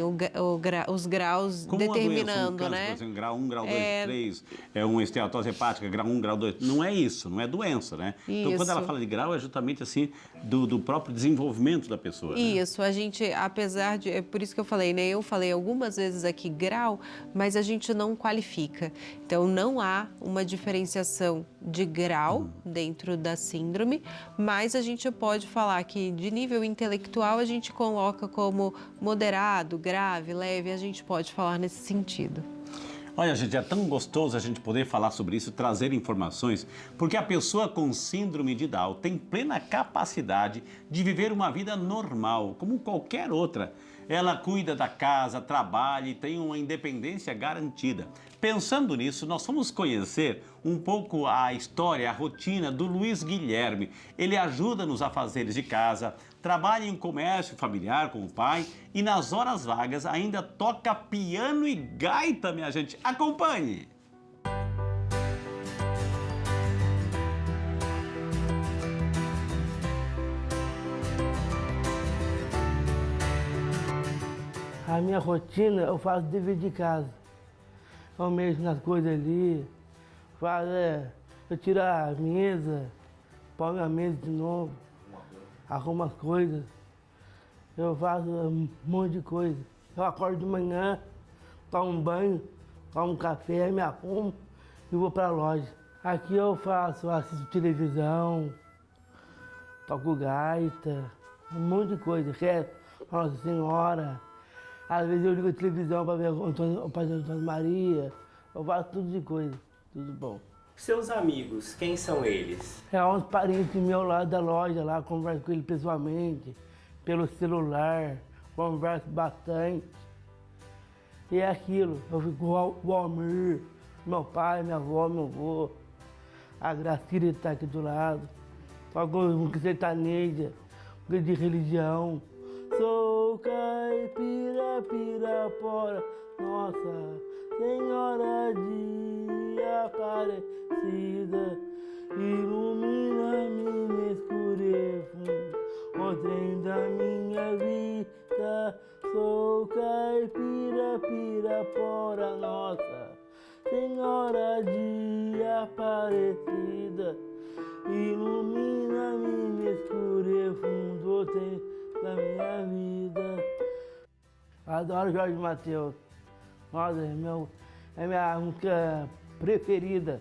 os graus como determinando, doença, né? Por exemplo, grau 1, grau 2, 3, uma esteatose hepática, grau 1, grau 2. Não é isso, não é doença, né? Isso. Então, quando ela fala de grau, é justamente assim, do próprio desenvolvimento da pessoa. Isso, né? A gente, apesar de... É por isso que eu falei, né? Eu falei algumas vezes aqui grau, mas a gente não qualifica. Então, não há uma diferenciação de grau dentro da síndrome, mas a gente pode falar que de nível intelectual a gente coloca como moderado, grave, leve, a gente pode falar nesse sentido. Olha, gente, é tão gostoso a gente poder falar sobre isso, trazer informações, porque a pessoa com síndrome de Down tem plena capacidade de viver uma vida normal, como qualquer outra. Ela cuida da casa, trabalha e tem uma independência garantida. Pensando nisso, nós vamos conhecer um pouco a história, a rotina do Luiz Guilherme. Ele ajuda nos afazeres de casa, trabalha em comércio familiar com o pai e nas horas vagas ainda toca piano e gaita, minha gente. Acompanhe! A minha rotina, eu faço dever de casa. Eu mexo nas coisas ali, eu tiro a mesa, ponho a mesa de novo, arrumo as coisas. Eu faço um monte de coisa. Eu acordo de manhã, tomo um banho, tomo um café, me arrumo e vou para a loja. Aqui eu assisto televisão, toco gaita, um monte de coisa. Nossa Senhora. Às vezes eu ligo a televisão para ver o Pai de Antônio Maria. Eu faço tudo de coisa, tudo bom. Seus amigos, quem são eles? É uns parentes meus lá da loja, lá, converso com eles pessoalmente, pelo celular, converso bastante. E é aquilo, eu fico com o Almir, meu pai, minha avó, meu avô, a Gracília está aqui do lado, com sertaneja, com de religião. Sou caipira, pirapora, Nossa Senhora de Aparecida, ilumina minha escuridão, o trem da minha vida. Sou caipira, pirapora, Nossa Senhora de Aparecida, ilumina minha escuridão, o trem da minha vida. Adoro Jorge Mateus. Nossa, é minha música preferida.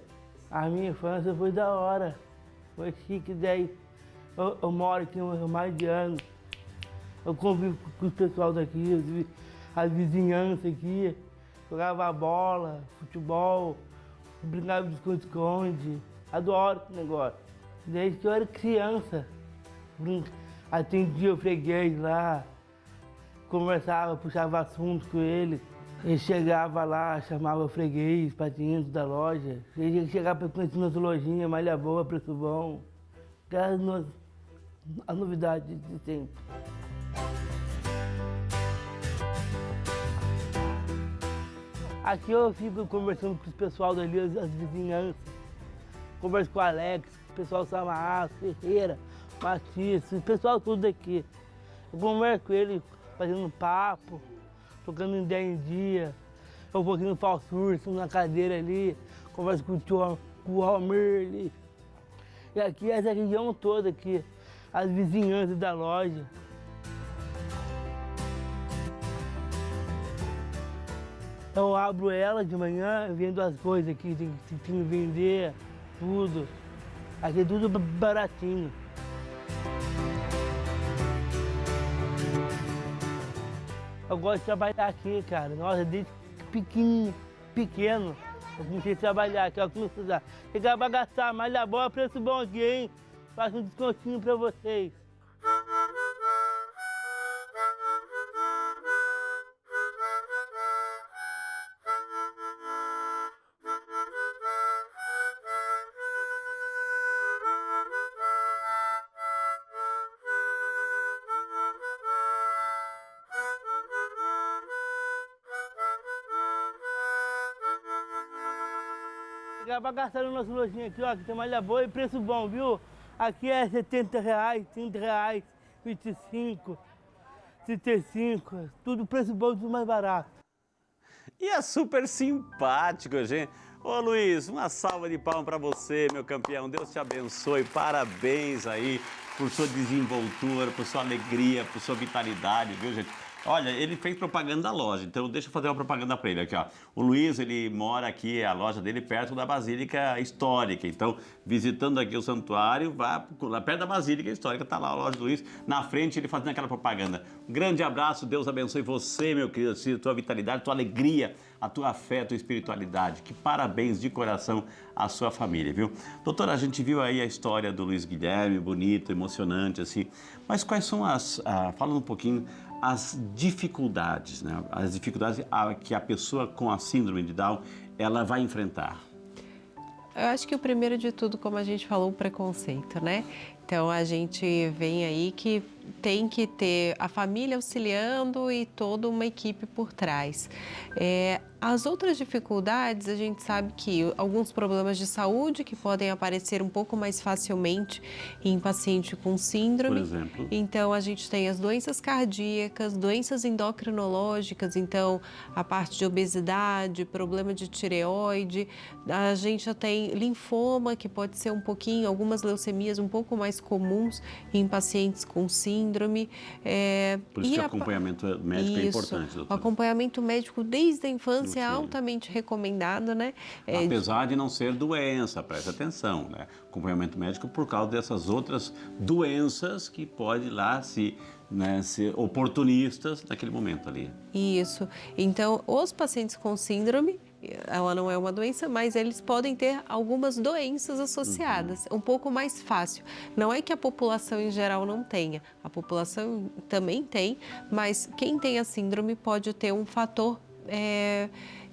A minha infância foi da hora. Foi chique, daí eu moro aqui há mais de anos. Eu convivo com o pessoal daqui, a vizinhança aqui. Jogava bola, futebol, brincava de esconde-esconde. Adoro esse negócio. Desde que eu era criança. Atendia o freguês lá, conversava, puxava assuntos com ele. Ele chegava lá, chamava o freguês para dentro da loja. Ele chegava para conhecer nossa lojinha, malha boa, preço bom. A novidade de sempre. Aqui eu fico conversando com o pessoal dali, as vizinhanças. Converso com o Alex, o pessoal Samaá, Ferreira, Matisse, o pessoal tudo daqui. Eu converso com ele, fazendo papo, tocando ideia em dia. Eu vou aqui no Falsurso, na cadeira ali, converso com o Almir ali. E aqui, essa região toda aqui, as vizinhanças da loja. Então eu abro ela de manhã, vendo as coisas aqui, tem que vender, tudo. Aqui é tudo baratinho. Eu gosto de trabalhar aqui, cara. Nossa, desde pequeno, eu comecei a trabalhar aqui, ó, como estudar. Chegar pra gastar, mas dá boa, preço bom aqui, hein? Faço um descontinho pra vocês. Chegar pra gastar na nossa lojinha aqui, ó, que tem malha boa e preço bom, viu? Aqui é R$70, R$30, 25, 35, tudo preço bom, tudo mais barato. E é super simpático, gente. Ô Luiz, uma salva de palmas para você, meu campeão. Deus te abençoe. Parabéns aí por sua desenvoltura, por sua alegria, por sua vitalidade, viu, gente? Olha, ele fez propaganda da loja, então deixa eu fazer uma propaganda para ele aqui, ó. O Luiz, ele mora aqui, a loja dele perto da Basílica Histórica. Então, visitando aqui o santuário, vá lá perto da Basílica Histórica, tá lá a loja do Luiz, na frente ele fazendo aquela propaganda. Um grande abraço, Deus abençoe você, meu querido, a tua vitalidade, a tua alegria, a tua fé, a tua espiritualidade. Que parabéns de coração à sua família, viu? Doutora, a gente viu aí a história do Luiz Guilherme, bonito, emocionante, assim. Mas quais são falando um pouquinho, as dificuldades, né? As dificuldades que a pessoa com a síndrome de Down, ela vai enfrentar. Eu acho que o primeiro de tudo, como a gente falou, o preconceito, né? Então, a gente vem aí que tem que ter a família auxiliando e toda uma equipe por trás. As outras dificuldades, a gente sabe que alguns problemas de saúde que podem aparecer um pouco mais facilmente em paciente com síndrome. Por exemplo? Então, a gente tem as doenças cardíacas, doenças endocrinológicas, então, a parte de obesidade, problema de tireoide. A gente já tem linfoma, que pode ser algumas leucemias um pouco mais comuns em pacientes com síndrome. Por isso que o acompanhamento médico é importante, doutora. O acompanhamento médico desde a infância é altamente recomendado, né? Apesar de não ser doença, preste atenção, né? Acompanhamento médico por causa dessas outras doenças que pode lá ser oportunistas naquele momento ali. Isso. Então, os pacientes com síndrome, ela não é uma doença, mas eles podem ter algumas doenças associadas, um pouco mais fácil. Não é que a população em geral não tenha, a população também tem, mas quem tem a síndrome pode ter um fator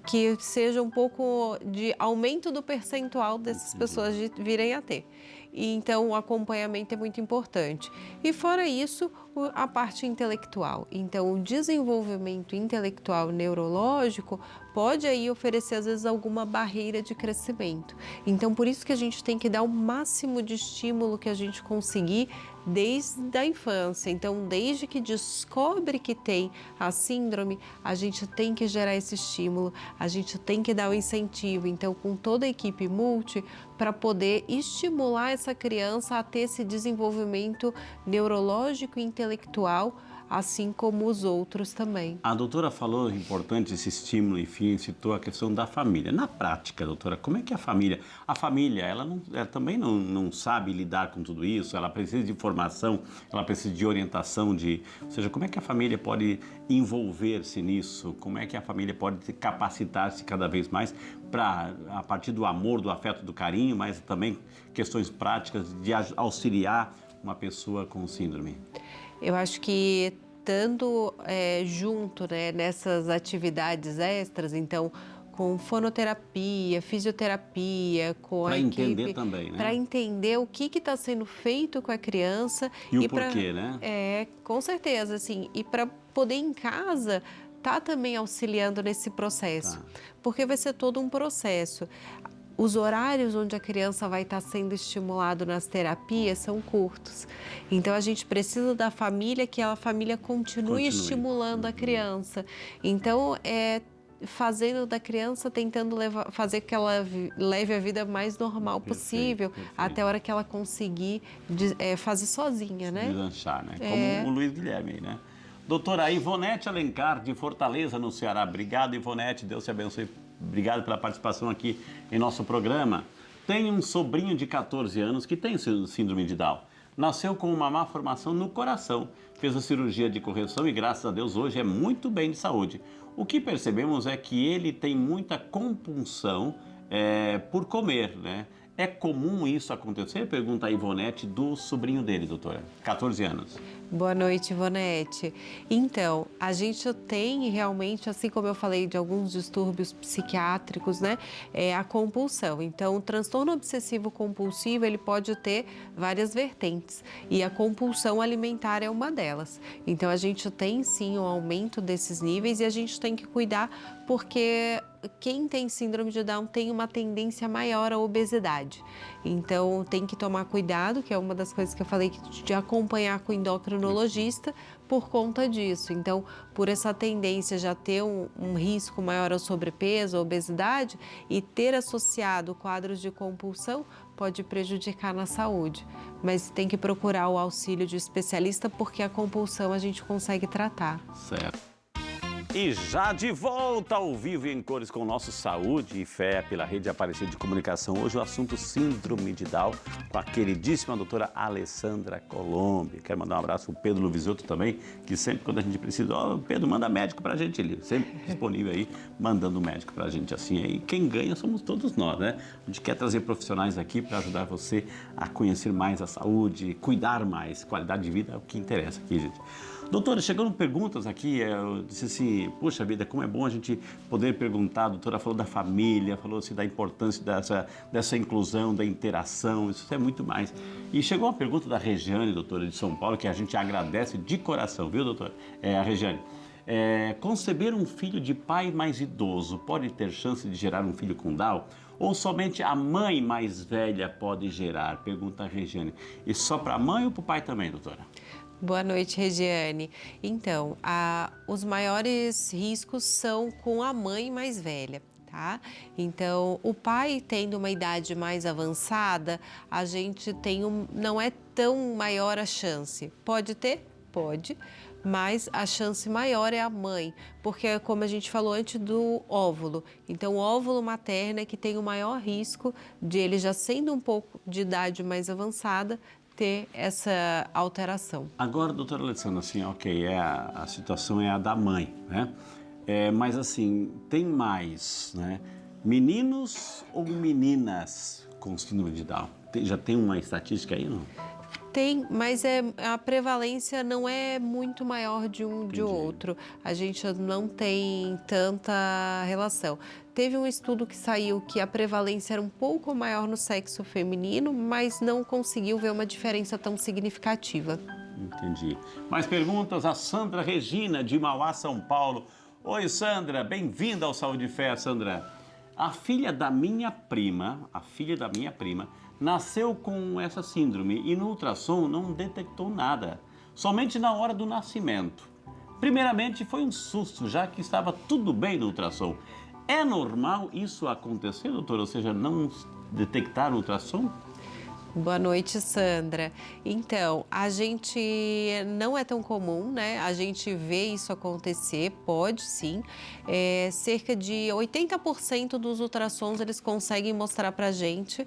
que seja um pouco de aumento do percentual dessas pessoas de virem a ter. E, então, o acompanhamento é muito importante. E fora isso, a parte intelectual. Então, o desenvolvimento intelectual neurológico pode aí oferecer, às vezes, alguma barreira de crescimento. Então, por isso que a gente tem que dar o máximo de estímulo que a gente conseguir desde a infância. Então, desde que descobre que tem a síndrome, a gente tem que gerar esse estímulo, a gente tem que dar o incentivo. Então, com toda a equipe multi, para poder estimular essa criança a ter esse desenvolvimento neurológico e intelectual, assim como os outros também. A doutora falou importante esse estímulo, enfim, citou a questão da família. Na prática, doutora, como é que a família, ela também não sabe lidar com tudo isso, ela precisa de informação, ela precisa de orientação, ou seja, como é que a família pode envolver-se nisso, como é que a família pode capacitar-se cada vez mais para, a partir do amor, do afeto, do carinho, mas também questões práticas de auxiliar uma pessoa com síndrome? Eu acho que estando junto, né, nessas atividades extras, então com fonoterapia, fisioterapia, com a equipe. Para entender também, né? Para entender o que está sendo feito com a criança. E o porquê, né? Com certeza, assim. E para poder em casa tá também auxiliando nesse processo, Tá. porque vai ser todo um processo. Os horários onde a criança vai estar sendo estimulado nas terapias são curtos. Então, a gente precisa da família, que a família continue estimulando a criança. Então, fazendo da criança, tentando fazer que ela leve a vida mais normal possível, perfeito. até a hora que ela conseguir fazer sozinha, né? Deslanchar, né? Como o Luiz Guilherme, né? Doutora Ivonete Alencar, de Fortaleza, no Ceará. Obrigado, Ivonete. Deus te abençoe. Obrigado pela participação aqui em nosso programa. Tem um sobrinho de 14 anos que tem síndrome de Down. Nasceu com uma má formação no coração. Fez a cirurgia de correção e, graças a Deus, hoje é muito bem de saúde. O que percebemos é que ele tem muita compulsão por comer, né? É comum isso acontecer? Pergunta a Ivonete do sobrinho dele, doutora. 14 anos. Boa noite, Ivonete. Então, a gente tem realmente, assim como eu falei de alguns distúrbios psiquiátricos, né, a compulsão. Então, o transtorno obsessivo compulsivo, ele pode ter várias vertentes e a compulsão alimentar é uma delas. Então, a gente tem sim um aumento desses níveis e a gente tem que cuidar porque quem tem síndrome de Down tem uma tendência maior à obesidade. Então, tem que tomar cuidado, que é uma das coisas que eu falei, de acompanhar com o endocrinologista por conta disso. Então, por essa tendência já ter um risco maior ao sobrepeso, à obesidade, e ter associado quadros de compulsão, pode prejudicar na saúde. Mas tem que procurar o auxílio de especialista, porque a compulsão a gente consegue tratar. Certo. E já de volta ao vivo e em cores com o nosso Saúde e Fé pela Rede Aparecida de Comunicação. Hoje o assunto síndrome de Down com a queridíssima doutora Alessandra Colombi. Quero mandar um abraço para o Pedro Luvisotto também, que sempre quando a gente precisa, Pedro, manda médico para a gente ali. Sempre disponível aí, mandando médico para a gente assim. E quem ganha somos todos nós, né? A gente quer trazer profissionais aqui para ajudar você a conhecer mais a saúde, cuidar mais, qualidade de vida é o que interessa aqui, gente. Doutora, chegando perguntas aqui, eu disse assim, puxa vida, como é bom a gente poder perguntar. A doutora falou da família, falou assim, da importância dessa inclusão, da interação, isso é muito mais. E chegou uma pergunta da Regiane, doutora, de São Paulo, que a gente agradece de coração, viu, doutora? A Regiane. Conceber um filho de pai mais idoso pode ter chance de gerar um filho com Down? Ou somente a mãe mais velha pode gerar? Pergunta a Regiane. E só para a mãe ou para o pai também, doutora? Boa noite, Regiane. Então, os maiores riscos são com a mãe mais velha, tá? Então, o pai tendo uma idade mais avançada, a gente não é tão maior a chance. Pode ter? Pode, mas a chance maior é a mãe, porque como a gente falou antes do óvulo, então o óvulo materno é que tem o maior risco de ele já sendo um pouco de idade mais avançada, ter essa alteração. Agora, doutora Alessandra, assim, ok, a situação é a da mãe, né? Mas assim, tem mais, né? Meninos ou meninas com síndrome de Down? Já tem uma estatística aí, não? Tem, mas a prevalência não é muito maior de um de outro. A gente não tem tanta relação. Teve um estudo que saiu que a prevalência era um pouco maior no sexo feminino, mas não conseguiu ver uma diferença tão significativa. Entendi. Mais perguntas? A Sandra Regina, de Mauá, São Paulo. Oi, Sandra, bem-vinda ao Saúde e Fé, Sandra. A filha da minha prima, nasceu com essa síndrome e no ultrassom não detectou nada, somente na hora do nascimento. Primeiramente foi um susto, já que estava tudo bem no ultrassom. É normal isso acontecer, doutora? Ou seja, não detectar no ultrassom? Boa noite, Sandra. Então, a gente não é tão comum, né? A gente vê isso acontecer, pode sim. Cerca de 80% dos ultrassons eles conseguem mostrar pra gente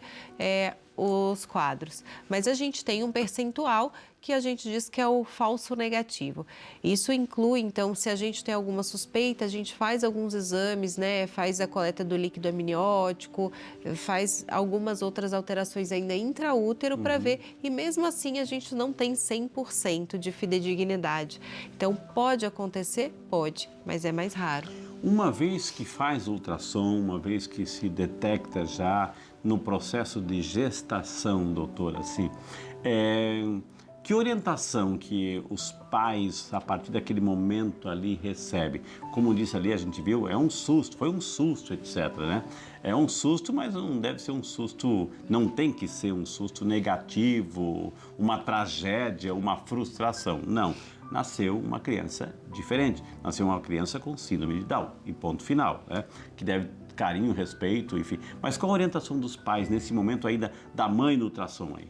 os quadros. Mas a gente tem um percentual que a gente diz que é o falso negativo. Isso inclui, então, se a gente tem alguma suspeita, a gente faz alguns exames, né? Faz a coleta do líquido amniótico, faz algumas outras alterações ainda intraútero para ver, e mesmo assim a gente não tem 100% de fidedignidade. Então, pode acontecer? Pode, mas é mais raro. Uma vez que faz ultrassom, uma vez que se detecta já no processo de gestação, doutora, assim, Que orientação que os pais, a partir daquele momento ali, recebem? Como disse ali, a gente viu, é um susto, foi um susto, etc, né? É um susto, mas não deve ser um susto, não tem que ser um susto negativo, uma tragédia, uma frustração. Não, nasceu uma criança diferente, nasceu uma criança com síndrome de Down, e ponto final, né? Que deve carinho, respeito, enfim. Mas qual a orientação dos pais nesse momento aí da mãe no ultrassom aí?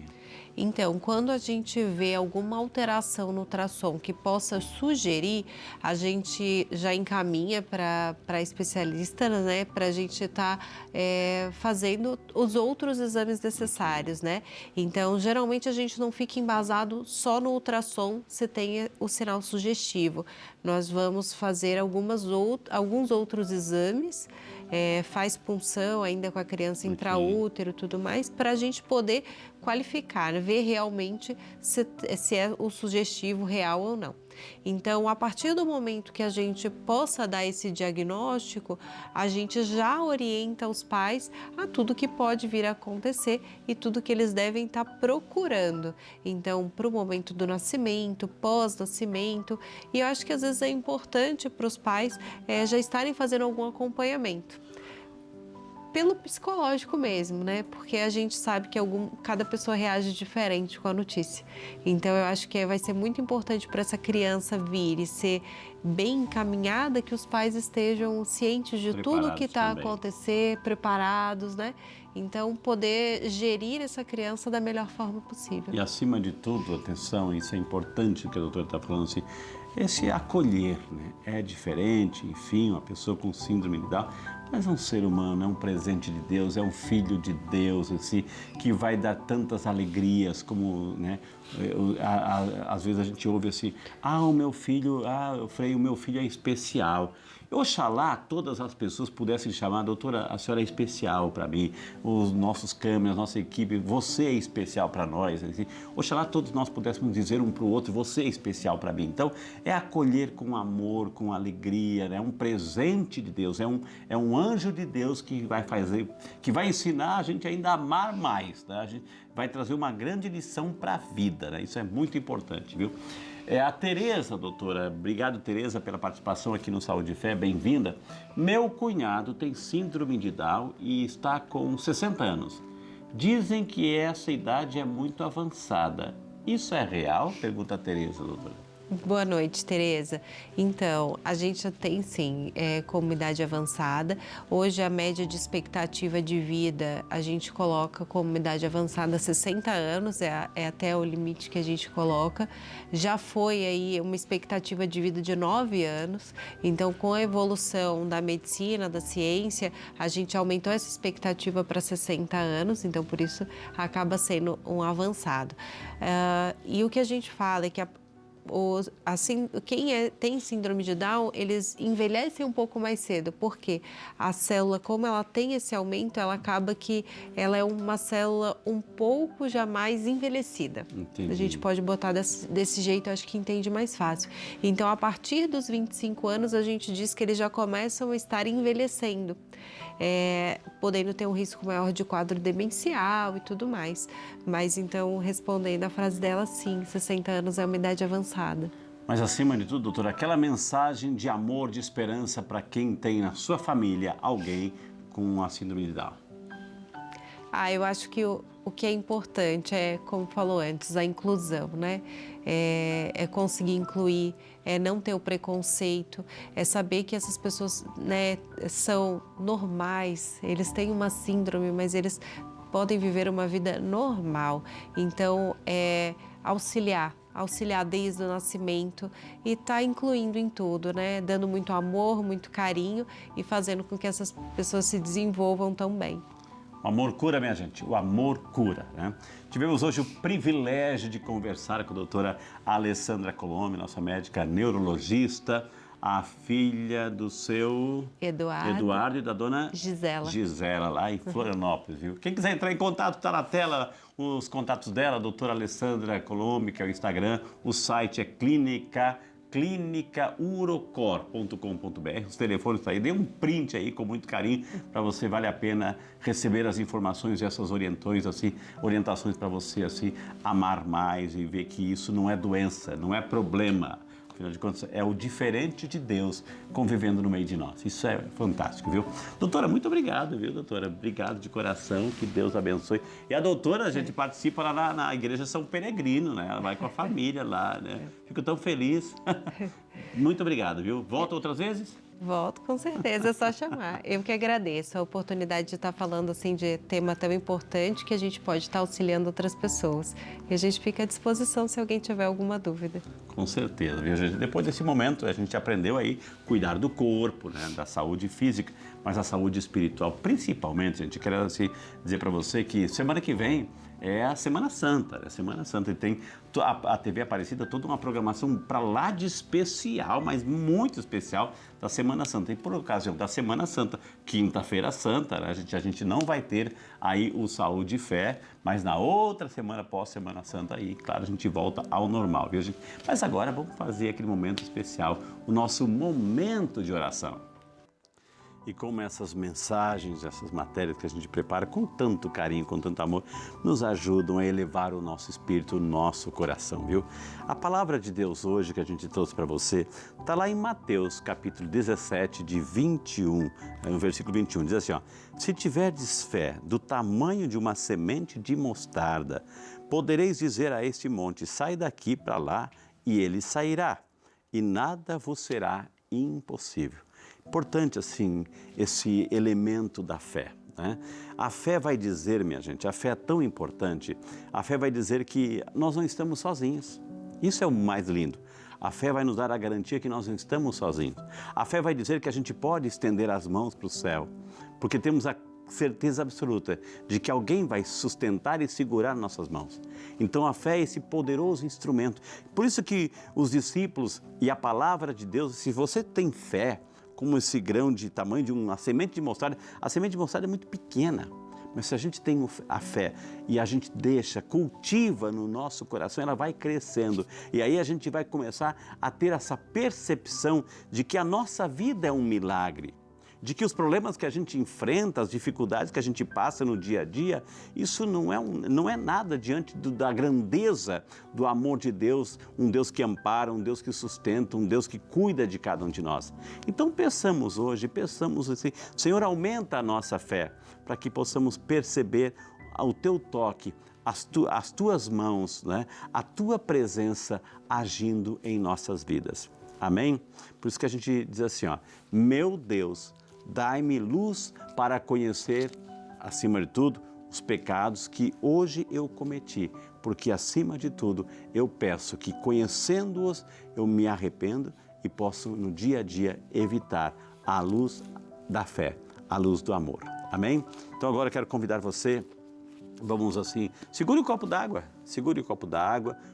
Então, quando a gente vê alguma alteração no ultrassom que possa sugerir, a gente já encaminha para especialista, né? Para a gente estar fazendo os outros exames necessários, né? Então, geralmente a gente não fica embasado só no ultrassom se tem o sinal sugestivo. Nós vamos fazer alguns outros exames, faz punção ainda com a criança intraútero e tudo mais, para a gente poder qualificar, ver realmente se é o sugestivo real ou não. Então, a partir do momento que a gente possa dar esse diagnóstico, a gente já orienta os pais a tudo que pode vir a acontecer e tudo que eles devem estar procurando. Então, para o momento do nascimento, pós-nascimento, e eu acho que às vezes é importante para os pais já estarem fazendo algum acompanhamento. Pelo psicológico mesmo, né? Porque a gente sabe que cada pessoa reage diferente com a notícia. Então, eu acho que vai ser muito importante para essa criança vir e ser bem encaminhada, que os pais estejam cientes de tudo que está a acontecer, preparados, né? Então, poder gerir essa criança da melhor forma possível. E, acima de tudo, atenção, isso é importante o que a doutora está falando assim, esse acolher, né? É diferente, enfim, uma pessoa com síndrome de Down, mas é um ser humano, é um presente de Deus, é um filho de Deus, assim, que vai dar tantas alegrias, como, né? Às vezes a gente ouve assim, o meu filho, eu falei, o meu filho é especial. Oxalá todas as pessoas pudessem chamar, doutora, a senhora é especial para mim, os nossos câmeras, nossa equipe, você é especial para nós. Assim. Oxalá todos nós pudéssemos dizer um para o outro, você é especial para mim. Então, é acolher com amor, com alegria, né? É um presente de Deus, é um anjo de Deus que vai fazer, que vai ensinar a gente ainda a amar mais, né? A gente vai trazer uma grande lição para a vida, né? Isso é muito importante, viu? A Tereza, doutora, obrigado Tereza pela participação aqui no Saúde e Fé, bem-vinda. Meu cunhado tem síndrome de Down e está com 60 anos. Dizem que essa idade é muito avançada. Isso é real? Pergunta a Tereza, doutora. Boa noite, Tereza. Então, a gente tem sim comunidade avançada. Hoje a média de expectativa de vida a gente coloca comunidade avançada 60 anos, é até o limite que a gente coloca. Já foi aí uma expectativa de vida de 9 anos. Então, com a evolução da medicina, da ciência, a gente aumentou essa expectativa para 60 anos, então por isso acaba sendo um avançado. E o que a gente fala é que quem tem síndrome de Down, eles envelhecem um pouco mais cedo, porque a célula, como ela tem esse aumento, ela acaba que ela é uma célula um pouco já mais envelhecida. Entendi. A gente pode botar desse jeito, acho que entende mais fácil. Então, a partir dos 25 anos, a gente diz que eles já começam a estar envelhecendo, podendo ter um risco maior de quadro demencial e tudo mais. Mas, então, respondendo a frase dela, sim, 60 anos é uma idade avançada. Mas, acima de tudo, doutora, aquela mensagem de amor, de esperança para quem tem na sua família alguém com a síndrome de Down. Eu acho que o que é importante é, como falou antes, a inclusão, né? É conseguir incluir, é não ter o preconceito, é saber que essas pessoas, né, são normais, eles têm uma síndrome, mas eles podem viver uma vida normal. Então, auxiliar desde o nascimento e estar incluindo em tudo, né? Dando muito amor, muito carinho e fazendo com que essas pessoas se desenvolvam também. O amor cura, minha gente, o amor cura, né? Tivemos hoje o privilégio de conversar com a doutora Alessandra Colombi, nossa médica neurologista, a filha do seu Eduardo e da dona Gisela, lá em Florianópolis, viu? Quem quiser entrar em contato, está na tela os contatos dela, a doutora Alessandra Colombi, que é o Instagram, o site é Clínica clinicaurocor.com.br. Os telefones estão aí. Dê um print aí com muito carinho para você. Vale a pena receber as informações e essas orientações para você assim, amar mais e ver que isso não é doença, não é problema. Afinal de contas, é o diferente de Deus convivendo no meio de nós. Isso é fantástico, viu? Doutora, muito obrigado, viu, doutora? Obrigado de coração, que Deus abençoe. E a doutora, a gente participa lá na Igreja São Peregrino, né? Ela vai com a família lá, né? Fico tão feliz. Muito obrigado, viu? Volta outras vezes? Volto, com certeza, é só chamar. Eu que agradeço a oportunidade de estar falando assim de tema tão importante que a gente pode estar auxiliando outras pessoas. E a gente fica à disposição se alguém tiver alguma dúvida. Com certeza, viu, gente? Depois desse momento, a gente aprendeu aí cuidar do corpo, né? Da saúde física, mas a saúde espiritual, principalmente, gente, quero assim, dizer para você que semana que vem é a Semana Santa, e tem a TV Aparecida toda uma programação para lá de especial, mas muito especial, da Semana Santa. E por ocasião da Semana Santa, Quinta-feira Santa, né, a gente não vai ter aí o Saúde e Fé, mas na outra semana, pós-Semana Santa, aí, claro, a gente volta ao normal, viu, gente? Mas agora vamos fazer aquele momento especial, o nosso momento de oração. E como essas mensagens, essas matérias que a gente prepara com tanto carinho, com tanto amor, nos ajudam a elevar o nosso espírito, o nosso coração, viu? A palavra de Deus hoje que a gente trouxe para você está lá em Mateus, capítulo 17, de 21, no versículo 21, diz assim, ó: se tiverdes fé do tamanho de uma semente de mostarda, podereis dizer a este monte, sai daqui para lá, e ele sairá, e nada vos será impossível. Importante, assim, esse elemento da fé, né? A fé vai dizer, minha gente, a fé é tão importante, a fé vai dizer que nós não estamos sozinhos. Isso é o mais lindo. A fé vai nos dar a garantia que nós não estamos sozinhos. A fé vai dizer que a gente pode estender as mãos para o céu, porque temos a certeza absoluta de que alguém vai sustentar e segurar nossas mãos. Então a fé é esse poderoso instrumento. Por isso que os discípulos e a palavra de Deus, se você tem fé, como esse grão de tamanho de uma semente de mostarda, a semente de mostarda é muito pequena, mas se a gente tem a fé e a gente cultiva no nosso coração, ela vai crescendo. E aí a gente vai começar a ter essa percepção de que a nossa vida é um milagre, de que os problemas que a gente enfrenta, as dificuldades que a gente passa no dia a dia, isso não é nada diante da grandeza do amor de Deus, um Deus que ampara, um Deus que sustenta, um Deus que cuida de cada um de nós. Então pensamos assim, Senhor, aumenta a nossa fé, para que possamos perceber o teu toque, as tuas mãos, né? A tua presença agindo em nossas vidas. Amém? Por isso que a gente diz assim, ó: meu Deus, dai-me luz para conhecer, acima de tudo, os pecados que hoje eu cometi, porque acima de tudo eu peço que, conhecendo-os, eu me arrependo e posso no dia a dia evitar a luz da fé, a luz do amor. Amém? Então agora eu quero convidar você, vamos assim, segure o copo d'água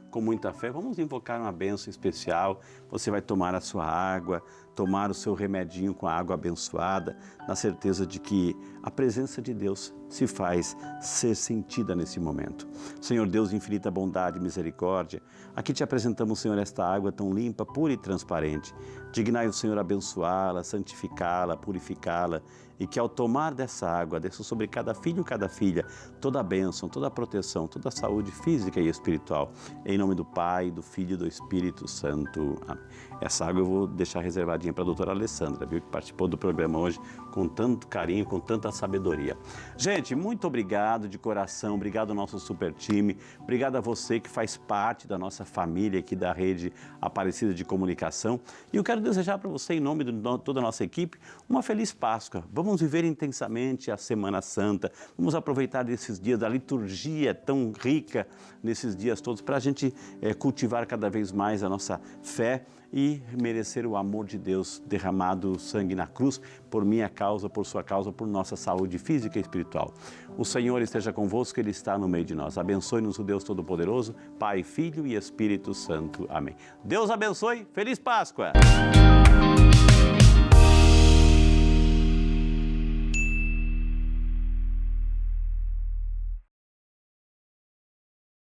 com muita fé, vamos invocar uma bênção especial. Você vai tomar a sua água, tomar o seu remedinho com a água abençoada, na certeza de que a presença de Deus se faz ser sentida nesse momento. Senhor Deus de infinita bondade e misericórdia, aqui te apresentamos, Senhor, esta água tão limpa, pura e transparente. Dignai o Senhor abençoá-la, santificá-la, purificá-la, e que ao tomar dessa água, desça sobre cada filho e cada filha toda a bênção, toda a proteção, toda a saúde física e espiritual. Em nome do Pai, do Filho e do Espírito Santo. Amém. Essa água eu vou deixar reservadinha para a doutora Alessandra, viu, que participou do programa hoje com tanto carinho, com tanta sabedoria. Gente, muito obrigado de coração, obrigado ao nosso super time, obrigado a você que faz parte da nossa família aqui da Rede Aparecida de Comunicação. E eu quero desejar para você, em nome de toda a nossa equipe, uma feliz Páscoa. Vamos viver intensamente a Semana Santa, vamos aproveitar desses dias da liturgia tão rica, nesses dias todos, para a gente cultivar cada vez mais a nossa fé e merecer o amor de Deus derramado sangue na cruz, por minha causa, por sua causa, por nossa saúde física e espiritual. O Senhor esteja convosco, Ele está no meio de nós. Abençoe-nos o Deus Todo-Poderoso, Pai, Filho e Espírito Santo. Amém. Deus abençoe. Feliz Páscoa!